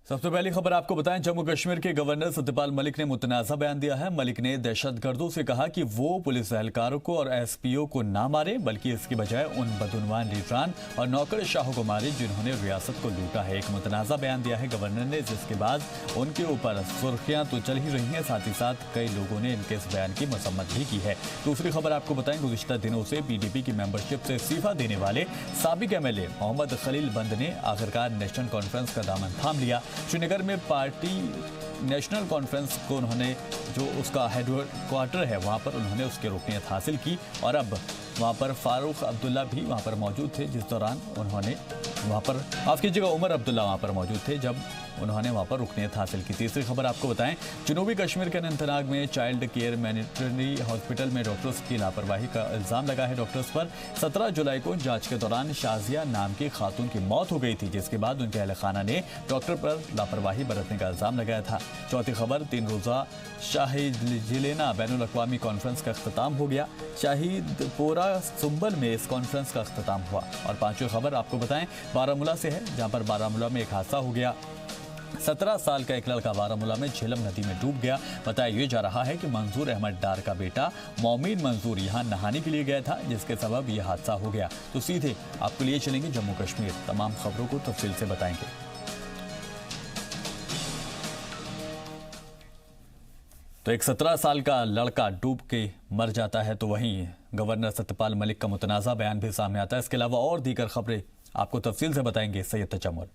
सबसे पहली खबर आपको बताएं, जम्मू कश्मीर के गवर्नर सत्यपाल मलिक ने मुतनाज़ा बयान दिया है। मलिक ने दहशतगर्दों से कहा कि वो पुलिस एहलकारों को और एसपीओ को ना मारे, बल्कि इसकी बजाय उन बदउनवान लीडरान और नौकरशाहों को मारे जिन्होंने रियासत को लूटा है। एक मुतनाज़ा बयान दिया है गवर्नर ने, जिसके बाद उनके ऊपर सुर्खियां तो चल ही रही हैं, साथ ही साथ कई लोगों ने इनके इस बयान की मसम्मत भी की है। दूसरी खबर आपको बताएं, गुज़िश्ता दिनों से पीडीपी की मेंबरशिप से इस्तीफा देने वाले साबिक एमएलए मोहम्मद खलील बंद ने आखिरकार नेशनल कॉन्फ्रेंस का दामन थाम लिया। श्रीनगर में पार्टी नेशनल कॉन्फ्रेंस को उन्होंने जो उसका हेडक्वार्टर है वहां पर उन्होंने उसकी रुकनीत हासिल की और अब वहां पर फारूक अब्दुल्ला भी वहां पर मौजूद थे, जिस दौरान उन्होंने वहां पर माफ कीजिएगा उमर अब्दुल्ला वहां पर मौजूद थे जब उन्होंने वहां पर रुकनीत हासिल की। तीसरी खबर आपको बताएं, जनूबी कश्मीर के अनंतनाग में चाइल्ड केयर मैटरनिटी हॉस्पिटल में डॉक्टर्स की लापरवाही का इल्जाम लगा है डॉक्टर्स पर। 17 जुलाई को जांच के दौरान शाजिया नाम की खातून की मौत हो गई थी, जिसके बाद उनके अहल खाना ने डॉक्टर पर लापरवाही बरतने का इल्जाम लगाया था। चौथी खबर, 3 रोजा शाहिद जिलेना बैनुल अक़वामी कॉन्फ्रेंस का अख्ताम हो गया। शाहिदपोरा सुंबल में इस कॉन्फ्रेंस का अख्ताम हुआ। और पांचवी खबर आपको बताएं, बारामूला से है, जहां पर बारामूला में एक हादसा हो गया। 17 साल का एक लड़का बारामूला में झेलम नदी में डूब गया। बताया यह जा रहा है कि मंजूर अहमद डार का बेटा मोमीन मंजूर यहां नहाने के लिए गया था, जिसके सबब यह हादसा हो गया। तो सीधे आपको लिए चलेंगे जम्मू कश्मीर, तमाम खबरों को तफसील से बताएंगे। तो एक 17 साल का लड़का डूब के मर जाता है, तो वहीं गवर्नर सत्यपाल मलिक का मुतनाज़ा बयान भी सामने आता है। इसके अलावा और दीगर खबरें आपको तफसील से बताएंगे सैयद तजम्मुल।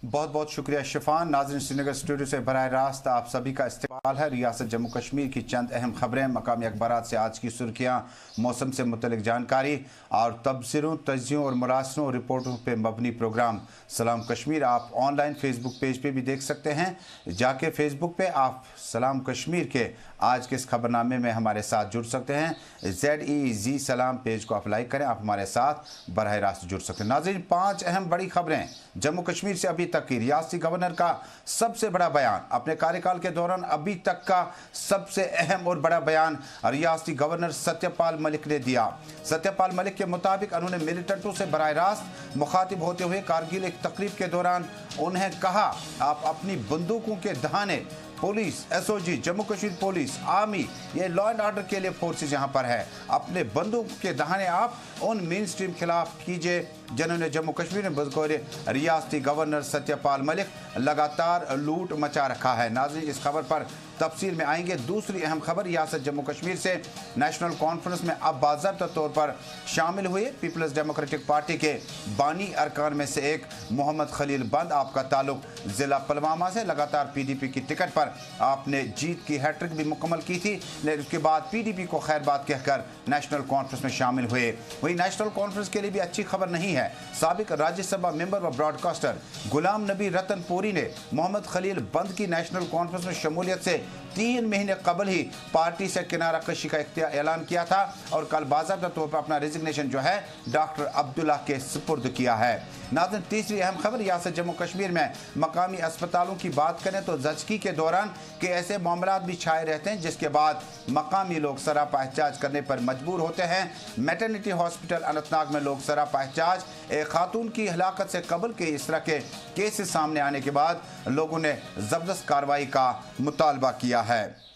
बहुत बहुत शुक्रिया शिफान। नाज़रीन, श्रीनगर स्टूडियो से बराह रास्त आप सभी का इस्तेमाल है। रियासत जम्मू कश्मीर की चंद अहम खबरें, मकामी अखबारात से आज की सुर्खियाँ, मौसम से मुतल्लिक जानकारी और तबसरों, तज्जियों और मुरासलों रिपोर्टों पे मबनी प्रोग्राम सलाम कश्मीर आप ऑनलाइन फेसबुक पेज पे भी देख सकते हैं। जाके फेसबुक पे आप सलाम कश्मीर के आज के इस खबरनामे में हमारे साथ जुड़ सकते हैं। ZEZ सलाम पेज को आप लाइक करें, आप हमारे साथ बराह रास्त जुड़ सकते हैं। नाज़रीन, 5 अहम बड़ी खबरें जम्मू कश्मीर से अभी तक की। रियासती गवर्नर का सबसे बड़ा बयान, अपने कार्यकाल के दौरान अभी तक का सबसे अहम और बड़ा बयान रियासती गवर्नर सत्यपाल मलिक ने दिया। सत्यपाल मलिक के मुताबिक उन्होंने मिलिटेंटों से बराह रास्त मुखातिब होते हुए कारगिल एक तकरीब के दौरान उन्हें कहा, आप अपनी बंदूकों के दहाने police, SOG, Jammu Kashmir police, army, ये लॉ एंड ऑर्डर के लिए फोर्सेस यहाँ पर है, अपने बंदूक के दहाने आप उन मेन स्ट्रीम खिलाफ कीजिए जिन्होंने जम्मू कश्मीर में बतौर रियासती गवर्नर सत्यपाल मलिक लगातार लूट मचा रखा है। नाज़रीन, इस खबर पर तफसील में आएंगे। दूसरी अहम खबर, रियासत जम्मू कश्मीर से नेशनल कॉन्फ्रेंस में अब बाज़ाब्ता तौर पर शामिल हुए पीपल्स डेमोक्रेटिक पार्टी के बानी अरकान में से एक मोहम्मद खलील बंद। आपका ताल्लुक ज़िला पुलवामा से। लगातार PDP की टिकट पर आपने जीत की हैट्रिक भी मुकम्मल की थी, लेकिन उसके बाद PDP को खैर बात कहकर नेशनल कॉन्फ्रेंस में शामिल हुए। वही नेशनल कॉन्फ्रेंस के लिए भी अच्छी खबर नहीं है। साबिक राज्यसभा मेंबर व ब्रॉडकास्टर गुलाम नबी रतनपुरी ने मोहम्मद खलील बंद की नेशनल कॉन्फ्रेंस में शमूलियत से 3 महीने कबल ही पार्टी से किनारा कशी का ऐलान किया था और कल बाज़ाब्ता तौर पर अपना रेजिग्नेशन जो है डॉक्टर अब्दुल्ला के सुपुर्द किया है। नाज़रीन, तीसरी अहम खबर, रियासत जम्मू कश्मीर में मकामी अस्पतालों की बात करें तो ज़चगी के दौरान के ऐसे मामलात भी छाए रहते हैं जिसके बाद मकामी लोग सरापा एहतजाज करने पर मजबूर होते हैं। मैटरनिटी हॉस्पिटल अनंतनाग में लोग सरापा एहतजाज, एक खातून की हलाकत से कबल के इस तरह के केसेस सामने आने के बाद लोगों ने ज़बरदस्त कार्रवाई का मुतालबा किया है।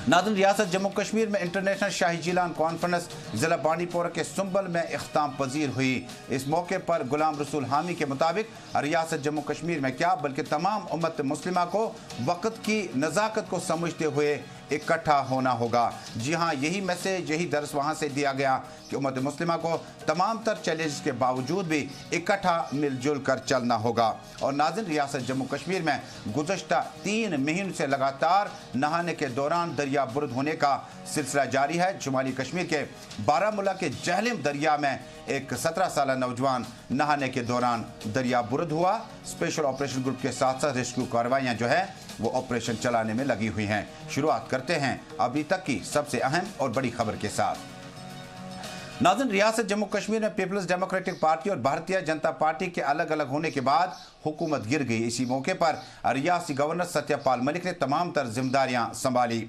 नाज़रीन, रियासत जम्मू कश्मीर में इंटरनेशनल शाही जिलान कॉन्फ्रेंस ज़िला बांडीपोरा के सुंबल में इख्तिताम पजीर हुई। इस मौके पर गुलाम रसूल हामी के मुताबिक रियासत जम्मू कश्मीर में क्या बल्कि तमाम उम्मत मुस्लिमा को वक्त की नज़ाकत को समझते हुए इकट्ठा होना होगा। जी हाँ, यही मैसेज, यही दर्स वहाँ से दिया गया कि उम्मत मुस्लिमा को तमाम तर चैलेंज के बावजूद भी इकट्ठा मिलजुल कर चलना होगा। और नाज़रीन, रियासत जम्मू कश्मीर में गुज़श्ता 3 महीनों से लगातार नहाने के दौरान दरिया बुर्द होने का सिलसिला जारी है। शुमाली कश्मीर के बारामूला के जहलिम दरिया में एक 17 साल नौजवान नहाने के दौरान दरिया बुर्द हुआ। स्पेशल ऑपरेशन ग्रुप के साथ साथ रेस्क्यू कार्रवाइयाँ जो है वो ऑपरेशन चलाने में लगी हुई हैं। शुरुआत करते हैं अभी तक की सबसे अहम और बड़ी खबर के साथ। नाज़रीन, रियासत जम्मू कश्मीर में पीपल्स डेमोक्रेटिक पार्टी और भारतीय जनता पार्टी के अलग अलग होने के बाद हुकूमत गिर गई। इसी मौके पर रियासी गवर्नर सत्यपाल मलिक ने तमाम तर जिम्मेदारियां संभाली।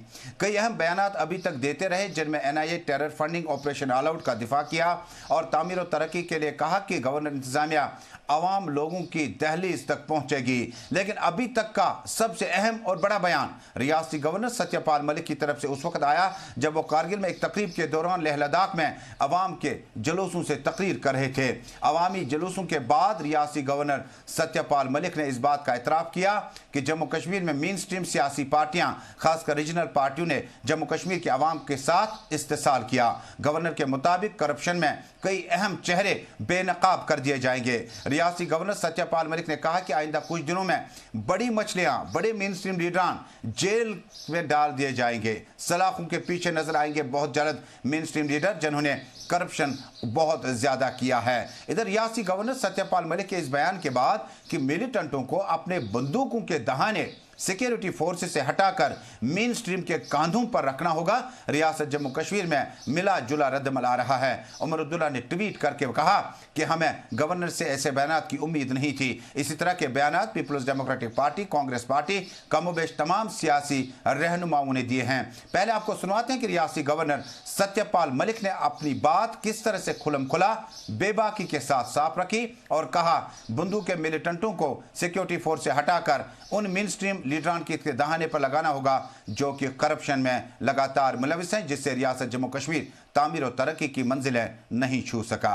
कई अहम बयानात अभी तक देते रहे, जिनमें NIA terror funding operation all out का दिफा किया और तामीर और तरक्की के लिए कहा कि गवर्नर इंतजामिया आवाम लोगों की दहलीज तक पहुंचेगी। लेकिन अभी तक का सबसे अहम और बड़ा बयान रियासी गवर्नर सत्यपाल मलिक की तरफ से उस वक्त आया जब वो कारगिल में एक तकरीब के दौरान लेह लद्दाख में अवाम के जुलूसों से तकरीर कर रहे थे। अवामी जुलूसों के बाद रियासी गवर्नर सत्यपाल मलिक ने इस बात का एतराफ़ किया कि जम्मू कश्मीर में मेन स्ट्रीम सियासी पार्टियां, खासकर रीजनल पार्टियों ने जम्मू कश्मीर के अवाम के साथ इस्तेसाल किया। गवर्नर के मुताबिक करप्शन में कई अहम चेहरे बेनकाब कर दिए जाएंगे। रियासी गवर्नर सत्यपाल मलिक ने कहा कि आइंदा कुछ दिनों में बड़ी मछलियां, बड़े मेन स्ट्रीम लीडरान जेल में डाल दिए जाएंगे। सलाखों के पीछे नजर आएंगे बहुत जल्द मेन स्ट्रीम लीडर जिन्होंने करप्शन बहुत ज्यादा किया है। इधर रियासी गवर्नर सत्यपाल मलिक के इस बयान के बाद कि मिलिटेंटों को अपने बंदूकों के दहाने सिक्योरिटी फोर्सेस से हटाकर मेन स्ट्रीम के कांधों पर रखना होगा, रियासत जम्मू कश्मीर में मिला जुला रद्दमल आ रहा है। उमर अब्दुल्ला ने ट्वीट करके कहा कि हमें गवर्नर से ऐसे बयानात की उम्मीद नहीं थी। इसी तरह के बयानात पीपल्स डेमोक्रेटिक पार्टी, कांग्रेस पार्टी, कमोबेश तमाम सियासी रहनुमाओं ने दिए हैं। पहले आपको सुनवाते हैं कि रियासी गवर्नर सत्यपाल मलिक ने अपनी बात किस तरह से खुलम खुला बेबाकी के साथ साफ रखी और कहा बंदूक के मिलिटेंटों को सिक्योरिटी फोर्स से हटाकर उन मेन स्ट्रीम लीडरान के दहाने पर लगाना होगा जो कि करप्शन में लगातार मुलविस हैं, जिससे रियासत जम्मू कश्मीर तामीर और तरक्की की मंजिलें नहीं छू सका।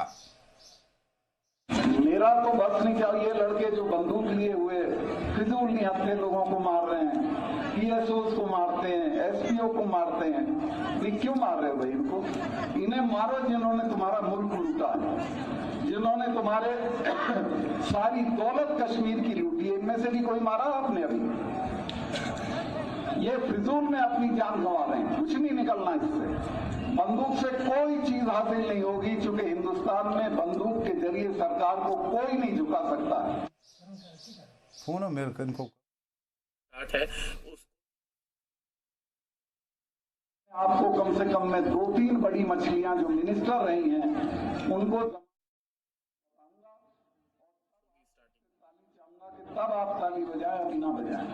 मेरा तो बस नहीं क्या, ये लड़के जो बंदूक लिए हुए फिजूल निहत्थे लोगों को मार रहे हैं, PSOs को मारते हैं, SPO को मारते हैं, ये क्यों मार रहे हो भाई? इनको इन्हें मारो जिन्होंने तुम्हारा मुल्क लूटा है, जिन्होंने तुम्हारे सारी दौलत कश्मीर की लूटी है। इनमें से भी कोई मारा आपने अभी? ये फिजूल में अपनी जान गंवा रहे हैं, कुछ नहीं निकलना इससे। बंदूक से कोई चीज हासिल नहीं होगी, क्योंकि हिंदुस्तान में बंदूक के जरिए सरकार को कोई नहीं झुका सकता है। फोन अमेरिकन को आपको कम से कम में 2-3 बड़ी मछलियां जो मिनिस्टर रही हैं उनको तब आप ताली बजाएं, अभी ना बजाएं,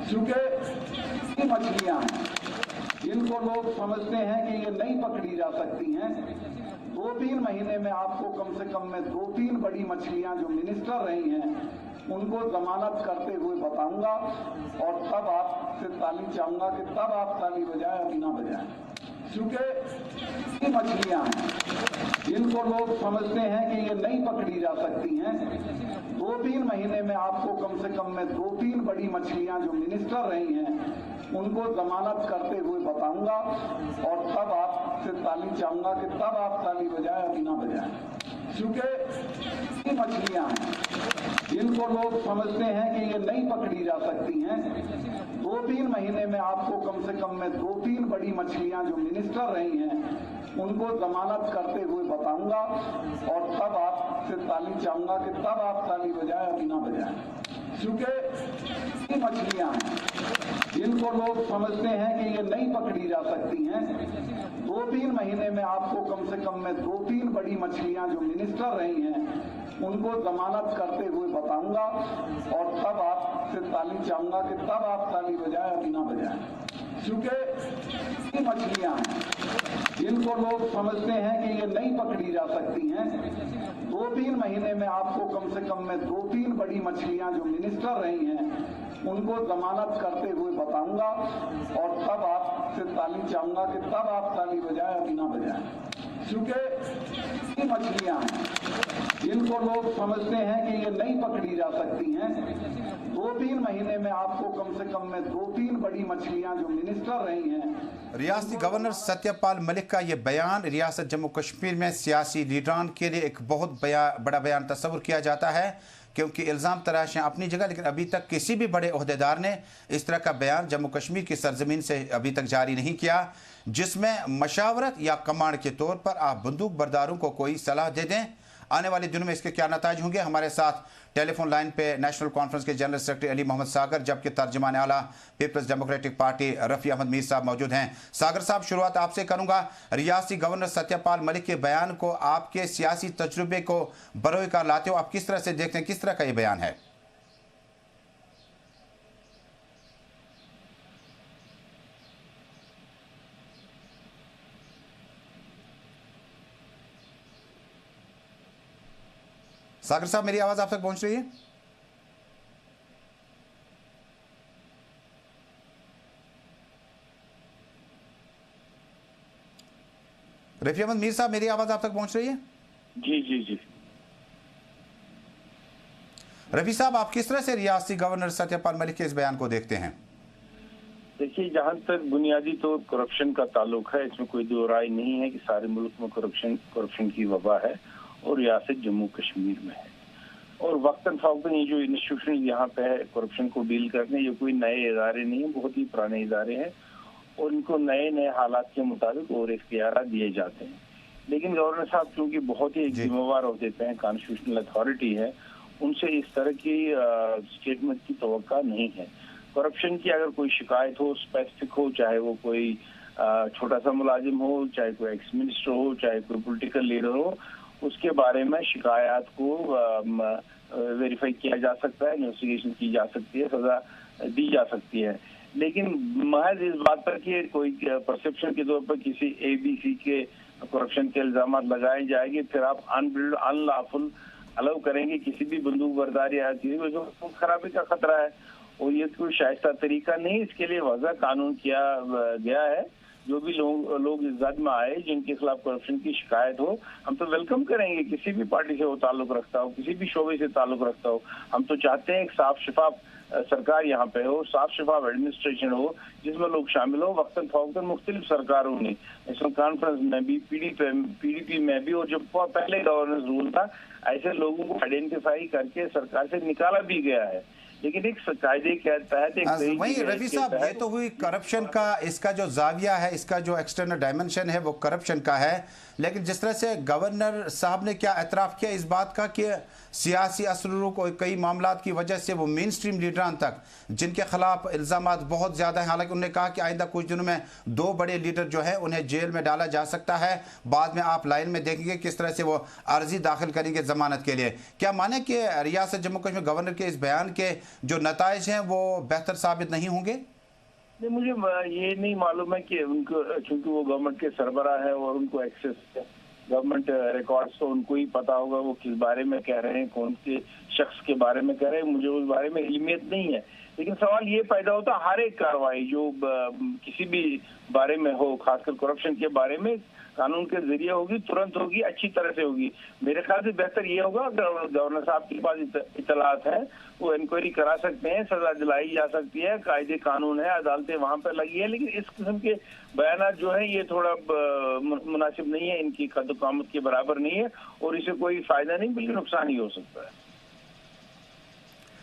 क्योंकि मछलियां हैं इनको लोग समझते हैं कि ये नहीं पकड़ी जा सकती हैं। 2-3 महीने में आपको कम से कम में 2-3 बड़ी मछलियां जो मिनिस्टर रही हैं उनको जमानत करते हुए बताऊंगा और तब आपसे ताली चाहूंगा कि तब आप ताली बजाएं, अभी ना बजाएं, क्योंकि मछलियां हैं इनको लोग समझते हैं कि ये नहीं पकड़ी जा सकती हैं। 2-3 महीने में आपको कम से कम में 2-3 बड़ी मछलियां जो मिनिस्टर रही हैं उनको जमानत करते हुए बताऊंगा और तब आपसे ताली चाहूंगा कि तब आप ताली बजाएं, अभी ना बजाएं, क्योंकि मछलियां हैं इनको लोग समझते हैं कि ये नहीं पकड़ी जा सकती हैं। 2-3 महीने में आपको कम से कम में 2-3 बड़ी मछलियां जो मिनिस्टर रही हैं उनको जमानत करते हुए बताऊंगा और तब आपसे ताली चाहूंगा कि तब आप ताली बजाएं, अभी ना बजाएं, क्योंकि मछलियां हैं इनको लोग समझते हैं कि ये नहीं पकड़ी जा सकती हैं। 2-3 महीने में आपको कम से कम में 2-3 बड़ी मछलियां जो मिनिस्टर रही हैं उनको जमानत करते हुए बताऊंगा और तब आपसे ताली चाहूंगा कि तब आप ताली बजाएं, अभी ना बजाएं, क्योंकि मछलियां हैं इनको लोग समझते हैं कि ये नहीं पकड़ी जा सकती हैं। 2-3 महीने में आपको कम से कम में 2-3 बड़ी मछलियां जो मिनिस्टर रही हैं उनको जमानत करते हुए बताऊंगा और तब आपसे ताली चाहूंगा कि तब आप ताली बजाएं, अभी ना बजाएं, क्योंकि मछलियां हैं इनको लोग समझते हैं कि ये नहीं पकड़ी जा सकती हैं। 2-3 महीने में आपको कम से कम में 2-3 बड़ी मछलियां जो मिनिस्टर रही हैं। रियासती गवर्नर सत्यपाल मलिक का यह बयान रियासत जम्मू कश्मीर में सियासी लीडरान के लिए एक बहुत बड़ा बयान तस्वुर किया जाता है, क्योंकि इल्ज़ाम तराश हैं अपनी जगह, लेकिन अभी तक किसी भी बड़े ओहदेदार ने इस तरह का बयान जम्मू कश्मीर की सरजमीन से अभी तक जारी नहीं किया, जिसमें मशावरत या कमांड के तौर पर आप बंदूक बरदारों को कोई सलाह दे दें। आने वाले दिनों में इसके क्या नताज होंगे? हमारे साथ टेलीफोन लाइन पे नेशनल कॉन्फ्रेंस के जनरल सेक्रेटरी अली मोहम्मद सागर, जबकि तर्जुमान आला People's democratic Party Rafi Ahmad Mir साहब मौजूद हैं। सागर साहब, शुरुआत आपसे करूंगा। रियासी गवर्नर सत्यपाल मलिक के बयान को आपके सियासी तजुर्बे को बरोए कार लाते हो आप किस तरह से देखते हैं, किस तरह का ये बयान है? सागर साहब, मेरी आवाज आप तक पहुंच रही है? रफी अहमद मीर साहब, मेरी आवाज आप तक पहुंच रही है? जी जी जी। रफी साहब, आप किस तरह से रियासती गवर्नर सत्यपाल मलिक के इस बयान को देखते हैं? देखिए, जहां तक बुनियादी तो करप्शन का ताल्लुक है, इसमें कोई दो राय नहीं है कि सारे मुल्क में करप्शन की वबा है और रियासत जम्मू कश्मीर में है। और वक्तन फवक्तन ये जो इंस्टीट्यूशन यहाँ पे है करप्शन को डील करने, ये कोई नए इदारे नहीं है, बहुत ही पुराने इदारे हैं और इनको नए नए हालात के मुताबिक और इख्तियारात दिए जाते हैं। लेकिन गवर्नर साहब चूंकि बहुत ही जिम्मेवार होते हैं, कॉन्स्टिट्यूशनल अथॉरिटी है, उनसे इस तरह की स्टेटमेंट की तवक्का नहीं है। करप्शन की अगर कोई शिकायत हो, स्पेसिफिक हो, चाहे वो कोई छोटा सा मुलाजिम हो, चाहे कोई एक्स मिनिस्टर हो, चाहे कोई पॉलिटिकल लीडर हो, उसके बारे में शिकायत को वेरीफाई किया जा सकता है, इन्वेस्टिगेशन की जा सकती है, सजा दी जा सकती है। लेकिन महज इस बात पर कि कोई परसेप्शन के तौर पर किसी ABC के करप्शन के इल्जाम लगाए जाएंगे, फिर आप अनलॉफुल अलाउ करेंगे किसी भी बंदूक बरदारी या किसी को खराबी का खतरा है और ये कोई शाइस्ता तरीका नहीं। इसके लिए वजह कानून किया गया है। जो भी लोग इस जद में आए जिनके खिलाफ करप्शन की शिकायत हो, हम तो वेलकम करेंगे। किसी भी पार्टी से वो ताल्लुक रखता हो, किसी भी शोबे से ताल्लुक रखता हो, हम तो चाहते हैं एक साफ शिफाफ सरकार यहाँ पे हो, साफ शिफाफ एडमिनिस्ट्रेशन हो जिसमें लोग शामिल हो। वक्तन फवक्तन मुख्तलिफ सरकारों ने, नेशनल कॉन्फ्रेंस में भी, PDP में भी, और जब पहले गवर्नेंस रूल था, ऐसे लोगों को आइडेंटिफाई करके सरकार से निकाला भी गया है। लेकिन एक कायदे के तहत वही रफी साहब, ये तो हुई करप्शन का, इसका जो जाविया है, इसका जो एक्सटर्नल डायमेंशन है वो करप्शन का है। लेकिन जिस तरह से गवर्नर साहब ने क्या एतराफ़ किया इस बात का कि सियासी असरूर को कई मामलात की वजह से वो मेन स्ट्रीम लीडरान तक जिनके खिलाफ इल्ज़ामात बहुत ज़्यादा हैं, हालांकि उन्होंने कहा कि आइंदा कुछ दिनों में 2 बड़े लीडर जो है उन्हें जेल में डाला जा सकता है। बाद में आप लाइन में देखेंगे किस तरह से वो अर्जी दाखिल करेंगे जमानत के लिए। क्या माने कि रियासत जम्मू कश्मीर गवर्नर के इस बयान के जो नताइज हैं वो बेहतर साबित नहीं होंगे? नहीं, मुझे ये नहीं मालूम है कि उनको, चूंकि वो गवर्नमेंट के सरबराह है और उनको एक्सेस है गवर्नमेंट रिकॉर्ड्स, तो उनको ही पता होगा वो किस बारे में कह रहे हैं, कौन से शख्स के बारे में कह रहे हैं। मुझे उस बारे में इल्मियत नहीं है। लेकिन सवाल ये पैदा होता है हर एक कार्रवाई जो किसी भी बारे में हो, खासकर करप्शन के बारे में, कानून के जरिए होगी, तुरंत होगी, अच्छी तरह से होगी। मेरे ख्याल से बेहतर ये होगा अगर गवर्नर साहब के पास इतलात है, वो इंक्वायरी करा सकते हैं, सजा दिलाई जा सकती है, कायदे कानून है, अदालतें वहां पर लगी है। लेकिन इस किस्म के बयान जो है ये थोड़ा मुनासिब नहीं है, इनकी कद्द-ओ-क़ामत के बराबर नहीं है और इसे कोई फायदा नहीं बल्कि नुकसान ही हो सकता है।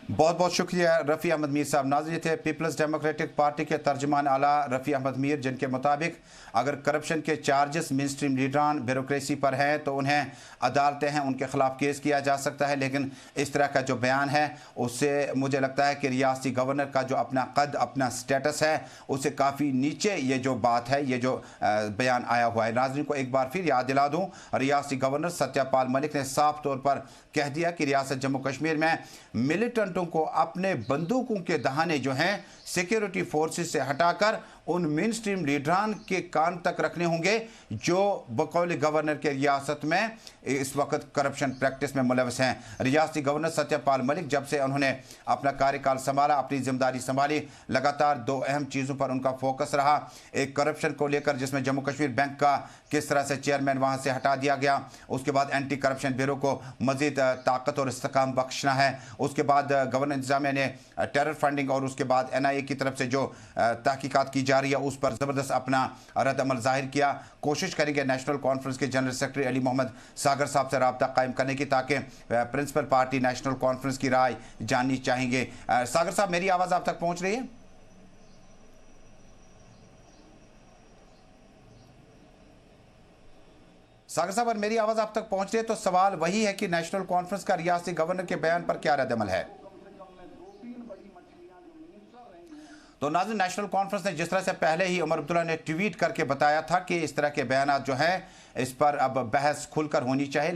बहुत बहुत शुक्रिया रफ़ी अहमद मीर साहब। नाज़रीन, थे पीपल्स डेमोक्रेटिक पार्टी के तर्जुमान आला रफ़ी अहमद मीर, जिनके मुताबिक अगर करप्शन के चार्जेस मेन स्ट्रीम लीडरान ब्यूरोक्रेसी पर हैं तो उन्हें अदालतें हैं, उनके खिलाफ केस किया जा सकता है। लेकिन इस तरह का जो बयान है उससे मुझे लगता है कि रियासती गवर्नर का जो अपना कद, अपना स्टेटस है, उससे काफ़ी नीचे ये जो बात है, ये जो बयान आया हुआ है। नाज़रीन को एक बार फिर याद दिला दूँ, रियासती गवर्नर सत्यपाल मलिक ने साफ तौर पर कह दिया कि रियासत जम्मू कश्मीर में मिलिटेंटों को अपने बंदूकों के दहाने जो हैं सिक्योरिटी फोर्सेस से हटाकर उन मेन स्ट्रीम लीडरान के कान तक रखने होंगे जो बकौल गवर्नर के रियासत में इस वक्त करप्शन प्रैक्टिस में मुलविस हैं। रियासती गवर्नर सत्यपाल मलिक जब से उन्होंने अपना कार्यकाल संभाला, अपनी जिम्मेदारी संभाली, लगातार 2 अहम चीज़ों पर उनका फोकस रहा। एक करप्शन को लेकर जिसमें जम्मू कश्मीर बैंक का किस तरह से चेयरमैन वहाँ से हटा दिया गया, उसके बाद एंटी करप्शन ब्यूरो को मज़ीद ताकत और इस्तेकाम बख्शना है, उसके बाद गवर्नर इंतजामिया ने टेरर फंडिंग और उसके बाद NIA की तरफ से जो तहकीकात की जा रही है उस पर ज़बरदस्त अपना रद्द-अमल जाहिर किया। कोशिश करेंगे नेशनल कॉन्फ्रेंस के जनरल सेक्रेटरी अली मोहम्मद सागर साहब से रब्ता कायम करने की, ताकि प्रिंसिपल पार्टी नेशनल कॉन्फ्रेंस की राय जाननी चाहेंगे। सागर साहब, मेरी आवाज़ आप तक पहुँच रही है? सागर साहब, अगर मेरी आवाज़ आप तक पहुँच रही है तो सवाल वही है कि नेशनल कॉन्फ्रेंस का रियासती गवर्नर के बयान पर क्या रद्द-अमल है? तो नाज़रीन, नेशनल कॉन्फ्रेंस ने जिस तरह से पहले ही उमर अब्दुल्ला ने ट्वीट करके बताया था कि इस तरह के बयान जो हैं इस पर अब बहस खुलकर होनी चाहिए।